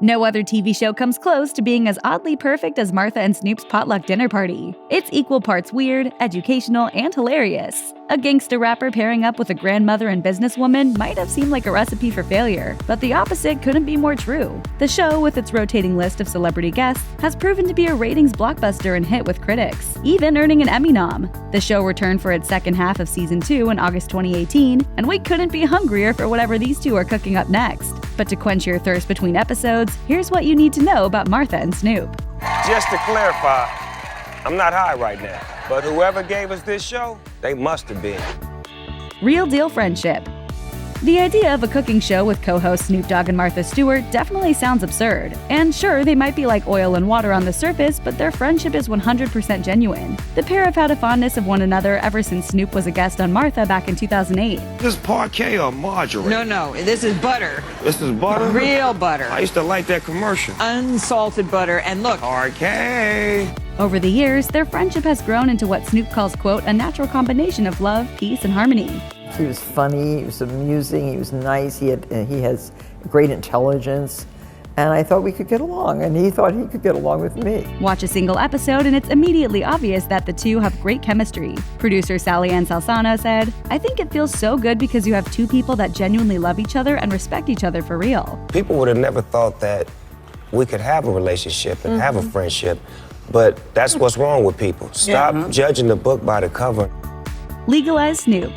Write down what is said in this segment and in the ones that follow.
No other TV show comes close to being as oddly perfect as Martha and Snoop's potluck dinner party. It's equal parts weird, educational, and hilarious. A gangster rapper pairing up with a grandmother and businesswoman might have seemed like a recipe for failure, but the opposite couldn't be more true. The show, with its rotating list of celebrity guests, has proven to be a ratings blockbuster and hit with critics, even earning an Emmy nom. The show returned for its second half of Season 2 in August 2018, and we couldn't be hungrier for whatever these two are cooking up next. But to quench your thirst between episodes, here's what you need to know about Martha and Snoop. Just to clarify, I'm not high right now, but whoever gave us this show, they must have been. Real deal friendship. The idea of a cooking show with co-hosts Snoop Dogg and Martha Stewart definitely sounds absurd. And sure, they might be like oil and water on the surface, but their friendship is 100% genuine. The pair have had a fondness of one another ever since Snoop was a guest on Martha back in 2008. This is parquet or margarine? No, this is butter. This is butter? Real butter. I used to like that commercial. Unsalted butter, and look. Parquet. Over the years, their friendship has grown into what Snoop calls, quote, a natural combination of love, peace, and harmony. He was funny, he was amusing, he was nice, he has great intelligence, and I thought we could get along, and he thought he could get along with me. Watch a single episode and it's immediately obvious that the two have great chemistry. Producer Sally Ann Salsano said, "I think it feels so good because you have two people that genuinely love each other and respect each other for real." People would have never thought that we could have a relationship and have a friendship, but that's what's wrong with people. Stop judging the book by the cover. Legalized Snoop.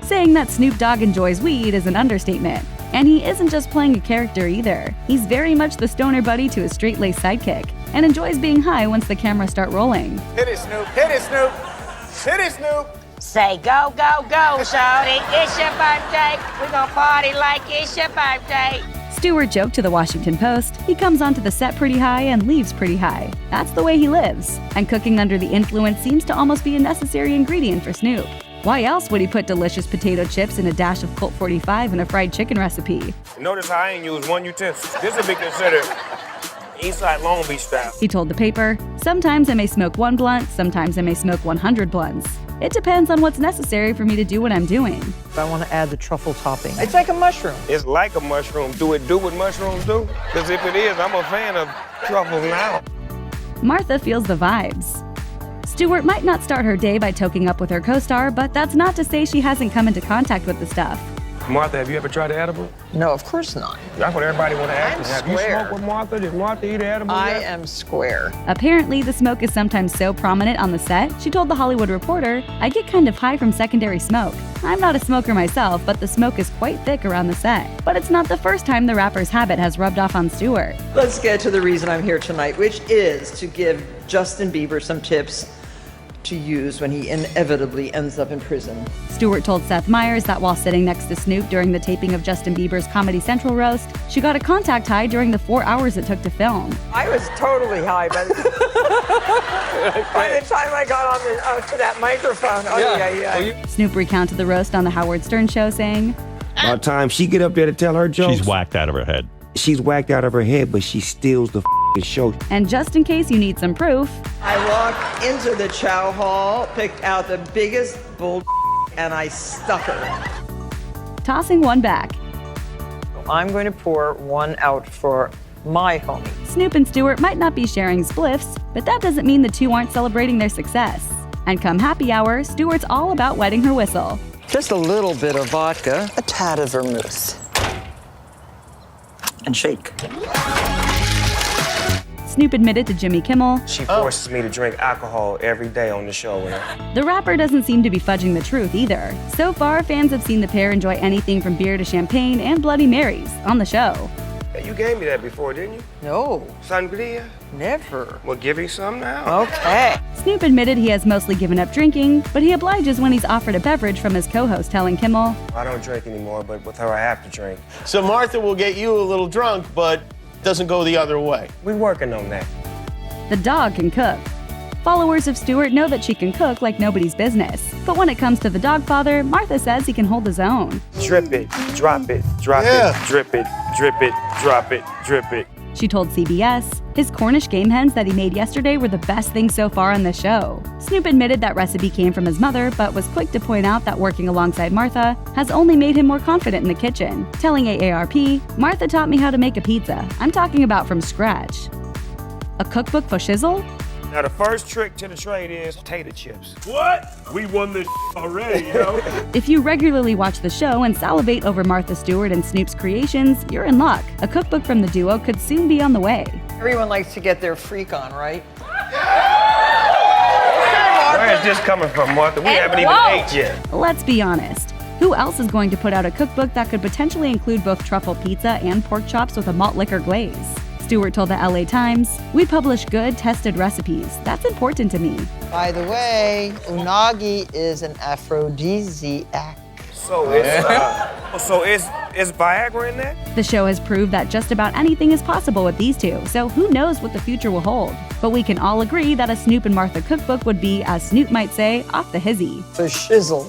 Saying that Snoop Dogg enjoys weed is an understatement. And he isn't just playing a character either. He's very much the stoner buddy to his straight-laced sidekick, and enjoys being high once the cameras start rolling. Hit it, Snoop. Hit it, Snoop. Hit it, Snoop. Say go, go, go, shawty. It's your birthday. We gonna party like it's your birthday. Stewart joked to the Washington Post, he comes onto the set pretty high and leaves pretty high. That's the way he lives. And cooking under the influence seems to almost be a necessary ingredient for Snoop. Why else would he put delicious potato chips and a dash of Colt 45 in a fried chicken recipe? Notice how I ain't use one utensil. This would be considered Eastside Long Beach style. He told the paper, "Sometimes I may smoke one blunt, sometimes I may smoke 100 blunts. It depends on what's necessary for me to do what I'm doing." I want to add the truffle topping. It's like a mushroom. It's like a mushroom. Do it do what mushrooms do? Because if it is, I'm a fan of truffles now. Martha feels the vibes. Stewart might not start her day by toking up with her co-star, but that's not to say she hasn't come into contact with the stuff. Martha, have you ever tried the edible? No, of course not. That's what everybody want to ask me. I'm Have you square. smoked with Martha? Did Martha eat the edible I yet? am square. Apparently, the smoke is sometimes so prominent on the set, she told The Hollywood Reporter, "I get kind of high from secondary smoke. I'm not a smoker myself, but the smoke is quite thick around the set." But it's not the first time the rapper's habit has rubbed off on Stewart. Let's get to the reason I'm here tonight, which is to give Justin Bieber some tips to use when he inevitably ends up in prison. Stewart told Seth Meyers that while sitting next to Snoop during the taping of Justin Bieber's Comedy Central roast, she got a contact high during the 4 hours it took to film. I was totally high by the time I got on to that microphone. Oh, yeah. Snoop recounted the roast on The Howard Stern Show, saying, By the time she get up there to tell her jokes, She's whacked out of her head. she's whacked out of her head, but she steals the show. and just in case you need some proof, I walked into the chow hall, picked out the biggest bull, and I stuck her. tossing one back. I'm going to pour one out for my homie. Snoop and Stewart might not be sharing spliffs, but that doesn't mean the two aren't celebrating their success. And come happy hour, Stewart's all about wetting her whistle. Just a little bit of vodka, a tad of vermouth, and shake. Snoop admitted to Jimmy Kimmel, She forces me to drink alcohol every day on the show. the rapper doesn't seem to be fudging the truth either. So far, fans have seen the pair enjoy anything from beer to champagne and Bloody Marys on the show. Hey, you gave me that before, didn't you? No, Sangria? never. Well, give you some now. Okay. Snoop admitted he has mostly given up drinking, but he obliges when he's offered a beverage from his co-host, telling Kimmel, I don't drink anymore, but with her I have to drink. So Martha will get you a little drunk, but doesn't go the other way. We working on that. the dog can cook. Followers of Stewart know that she can cook like nobody's business. But when it comes to the dog father, Martha says he can hold his own. Drip it, drop it, drop Yeah. it, drip it, drop it, drip it. She told CBS, his Cornish game hens that he made yesterday were the best thing so far on the show. Snoop admitted that recipe came from his mother, but was quick to point out that working alongside Martha has only made him more confident in the kitchen, telling AARP, "Martha taught me how to make a pizza. I'm talking about from scratch." A cookbook for shizzle? Now, the first trick to the trade is potato chips. What? We won this already, yo. If you regularly watch the show and salivate over Martha Stewart and Snoop's creations, you're in luck. A cookbook from the duo could soon be on the way. Everyone likes to get their freak on, right? Where is this coming from, Martha? We haven't even ate yet. Let's be honest. Who else is going to put out a cookbook that could potentially include both truffle pizza and pork chops with a malt liquor glaze? Stewart told the LA Times, "We publish good, tested recipes. That's important to me." By the way, unagi is an aphrodisiac. So is Viagra in that? The show has proved that just about anything is possible with these two, so who knows what the future will hold. But we can all agree that a Snoop and Martha cookbook would be, as Snoop might say, off the hizzy. For shizzle.